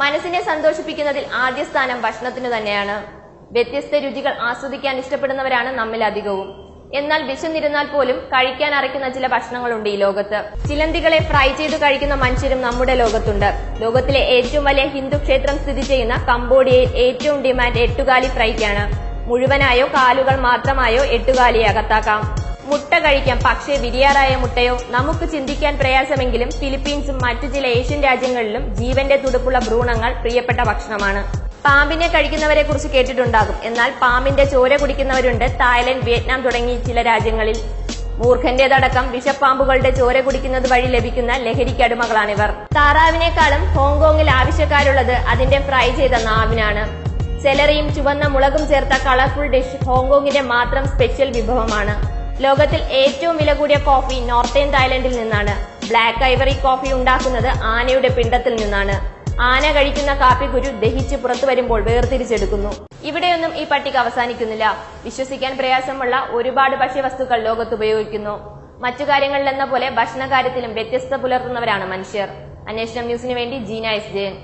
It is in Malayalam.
മനസ്സിനെ സന്തോഷിപ്പിക്കുന്നതിൽ ആദ്യ സ്ഥാനം ഭക്ഷണത്തിനു തന്നെയാണ്. വ്യത്യസ്ത രുചികൾ ആസ്വദിക്കാൻ ഇഷ്ടപ്പെടുന്നവരാണ് നമ്മിൽ അധികവും. എന്നാൽ വിശന്നിരുന്നാൽ പോലും കഴിക്കാൻ അറയ്ക്കുന്ന ചില ഭക്ഷണങ്ങളുണ്ട് ഈ ലോകത്ത്. ചിലന്തികളെ ഫ്രൈ ചെയ്തു കഴിക്കുന്ന മനുഷ്യരും നമ്മുടെ ലോകത്തുണ്ട്. ലോകത്തിലെ ഏറ്റവും വലിയ ഹിന്ദു ക്ഷേത്രം സ്ഥിതി ചെയ്യുന്ന കംബോഡിയയിൽ ഏറ്റവും ഡിമാൻഡ് എട്ടുകാലി ഫ്രൈക്കാണ്. മുഴുവനായോ കാലുകൾ മാത്രമായോ എട്ടുകാലിയെ അകത്താക്കാം. മുട്ട കഴിക്കാം, പക്ഷേ വിരിയാറായ മുട്ടയോ? നമുക്ക് ചിന്തിക്കാൻ പ്രയാസമെങ്കിലും ഫിലിപ്പീൻസും മറ്റു ചില ഏഷ്യൻ രാജ്യങ്ങളിലും ജീവന്റെ തുടുപ്പുള്ള ഭ്രൂണങ്ങൾ പ്രിയപ്പെട്ട ഭക്ഷണമാണ്. പാമ്പിനെ കഴിക്കുന്നവരെ കുറിച്ച് കേട്ടിട്ടുണ്ടാകും. എന്നാൽ പാമ്പിന്റെ ചോര കുടിക്കുന്നവരുണ്ട് തായ്ലൻഡ്, വിയറ്റ്നാം തുടങ്ങി ചില രാജ്യങ്ങളിൽ. മൂർഖന്റേതടക്കം വിഷപ്പാമ്പുകളുടെ ചോര കുടിക്കുന്നത് വഴി ലഭിക്കുന്ന ലഹരിക്കടിമകളാണിവർ. താറാവിനേക്കാളും ഹോങ്കോങ്ങിൽ ആവശ്യക്കാരുള്ളത് അതിന്റെ ഫ്രൈ ചെയ്ത നാവിനാണ്. സെലറിയും ചുവന്ന മുളകും ചേർത്ത കളർഫുൾ ഡിഷ് ഹോങ്കോങ്ങിന്റെ മാത്രം സ്പെഷ്യൽ വിഭവമാണ്. ലോകത്തിൽ ഏറ്റവും വില കൂടിയ കോഫി നോർത്തേൺ തായ്ലൻഡിൽ നിന്നാണ്. ബ്ലാക്ക് ഐവറി കോഫി ഉണ്ടാക്കുന്നത് ആനയുടെ പിണ്ടത്തിൽ നിന്നാണ്. ആന കഴിക്കുന്ന കാപ്പിക്കുരു ദഹിച്ച് പുറത്തു വരുമ്പോൾ വേർതിരിച്ചെടുക്കുന്നു. ഇവിടെയൊന്നും ഈ പട്ടിക അവസാനിക്കുന്നില്ല. വിശ്വസിക്കാൻ പ്രയാസമുള്ള ഒരുപാട് ഭക്ഷ്യവസ്തുക്കൾ ലോകത്ത് ഉപയോഗിക്കുന്നു. മറ്റു കാര്യങ്ങളിലെന്ന പോലെ ഭക്ഷണകാര്യത്തിലും വ്യത്യസ്തത പുലർത്തുന്നവരാണ് മനുഷ്യർ. അന്വേഷണം ന്യൂസിനു വേണ്ടി ജീന എസ് ജയൻ.